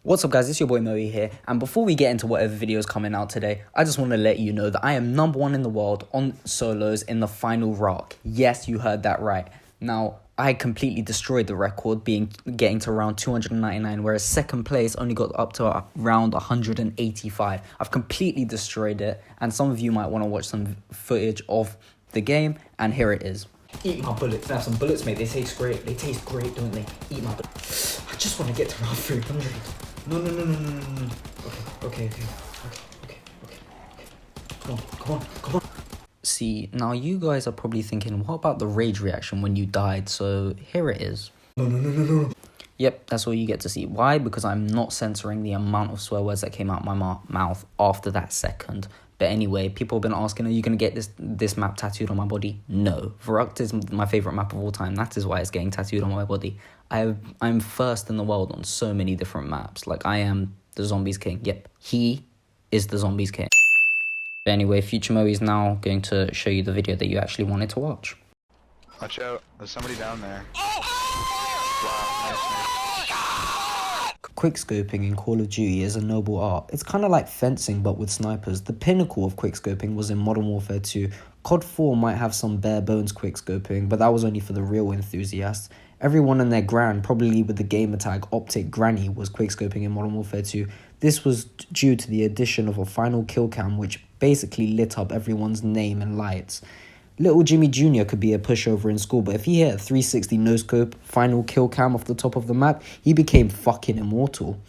What's up guys, it's your boy Moe here, and before we get into whatever video is coming out today, I just want to let you know that I am #1 in the world on solos in the final rock. Yes, you heard that right. Now, I completely destroyed the record, getting to round 299, whereas second place only got up to round 185. I've completely destroyed it, and some of you might want to watch some footage of the game, and here it is. Eat my bullets. Now some bullets, mate. They taste great. They taste great, don't they? Eat my bullets. I just want to get to round 300. No. Okay. Come on. See, now you guys are probably thinking, what about the rage reaction when you died? So here it is. No. Yep, that's all you get to see. Why? Because I'm not censoring the amount of swear words that came out my mouth after that second. But anyway, people have been asking, are you going to get this map tattooed on my body? No. Verrückt is my favourite map of all time. That is why it's getting tattooed on my body. I'm first in the world on so many different maps. Like, I am the Zombies King. Yep, he is the Zombies King. But anyway, Future Moe is now going to show you the video that you actually wanted to watch. Watch out, there's somebody down there. Wow, nice. Quickscoping in Call of Duty is a noble art. It's kind of like fencing but with snipers. The pinnacle of quickscoping was in Modern Warfare 2. COD 4 might have some bare bones quickscoping, but that was only for the real enthusiasts. Everyone and their gran, probably with the gamer tag Optic Granny, was quickscoping in Modern Warfare 2. This was due to the addition of a final kill cam which basically lit up everyone's name and lights. Little Jimmy Jr. could be a pushover in school, but if he hit a 360 no-scope final kill cam off the top of the map, he became fucking immortal.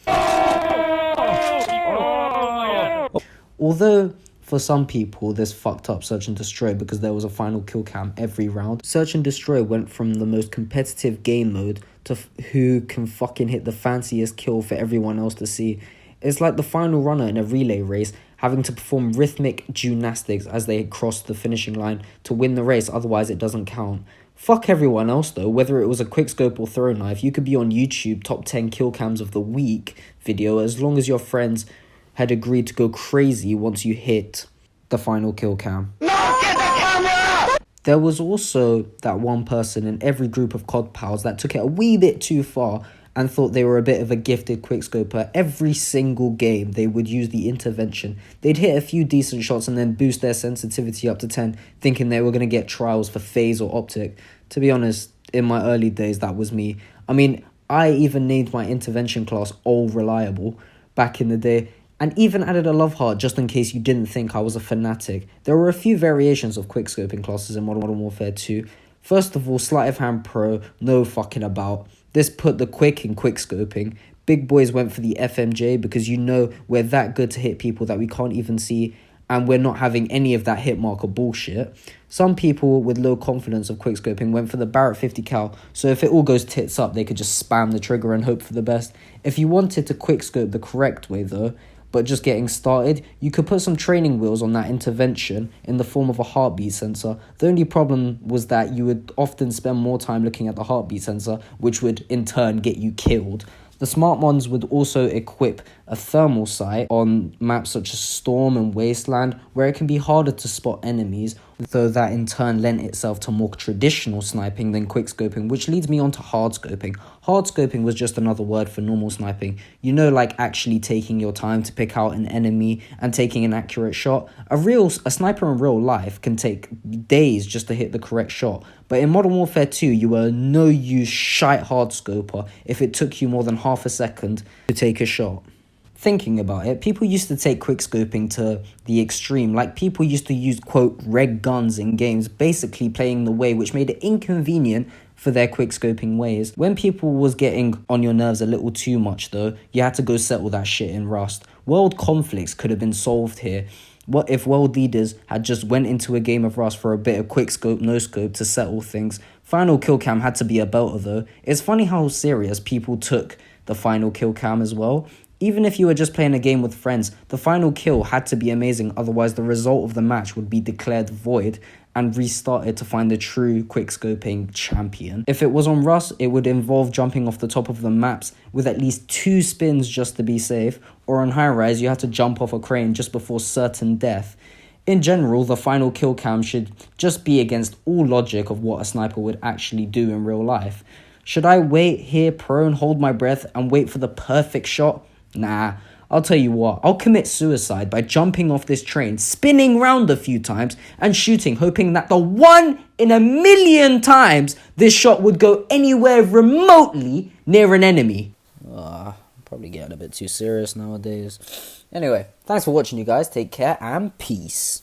Although, for some people, this fucked up Search and Destroy because there was a final kill cam every round. Search and Destroy went from the most competitive game mode to who can fucking hit the fanciest kill for everyone else to see. It's like the final runner in a relay race having to perform rhythmic gymnastics as they cross the finishing line to win the race, otherwise it doesn't count. Fuck everyone else though, whether it was a quickscope or throw knife, you could be on YouTube top 10 kill cams of the week video as long as your friends had agreed to go crazy once you hit the final kill cam. No, get the camera! There was also that one person in every group of COD pals that took it a wee bit too far and thought they were a bit of a gifted quickscoper. Every single game, they would use the intervention. They'd hit a few decent shots and then boost their sensitivity up to 10, thinking they were going to get trials for phase or optic. To be honest, in my early days, that was me. I mean, I even named my intervention class All Reliable back in the day, and even added a love heart just in case you didn't think I was a fanatic. There were a few variations of quickscoping classes in Modern Warfare 2. First of all, Sleight of Hand Pro, no fucking about. This put the quick in quickscoping. Big boys went for the FMJ because you know we're that good to hit people that we can't even see, and we're not having any of that hit marker bullshit. Some people with low confidence of quickscoping went for the Barrett 50 cal, so if it all goes tits up, they could just spam the trigger and hope for the best. If you wanted to quickscope the correct way though, but just getting started, you could put some training wheels on that intervention in the form of a heartbeat sensor. The only problem was that you would often spend more time looking at the heartbeat sensor, which would in turn get you killed. The smart ones would also equip a thermal sight on maps such as Storm and Wasteland, where it can be harder to spot enemies, though that in turn lent itself to more traditional sniping than quickscoping, which leads me on to hardscoping. Hardscoping was just another word for normal sniping. You know, like actually taking your time to pick out an enemy and taking an accurate shot. A sniper in real life can take days just to hit the correct shot, but in Modern Warfare 2, you were a no-use shite hardscoper if it took you more than half a second to take a shot. Thinking about it, people used to take quickscoping to the extreme. Like, people used to use, quote, reg guns in games, basically playing the way which made it inconvenient for their quickscoping ways. When people was getting on your nerves a little too much though, you had to go settle that shit in Rust. World conflicts could have been solved here. What if world leaders had just went into a game of Rust for a bit of quickscope, no-scope to settle things? Final kill cam had to be a belter though. It's funny how serious people took the final kill cam as well. Even if you were just playing a game with friends, the final kill had to be amazing, otherwise the result of the match would be declared void and restarted to find the true quickscoping champion. If it was on Rust, it would involve jumping off the top of the maps with at least 2 spins just to be safe, or on high rise you had to jump off a crane just before certain death. In general, the final kill cam should just be against all logic of what a sniper would actually do in real life. Should I wait here prone, hold my breath and wait for the perfect shot? Nah, I'll tell you what, I'll commit suicide by jumping off this train, spinning round a few times, and shooting, hoping that the 1 in a million times this shot would go anywhere remotely near an enemy. Probably getting a bit too serious nowadays. Anyway, thanks for watching, you guys. Take care and peace.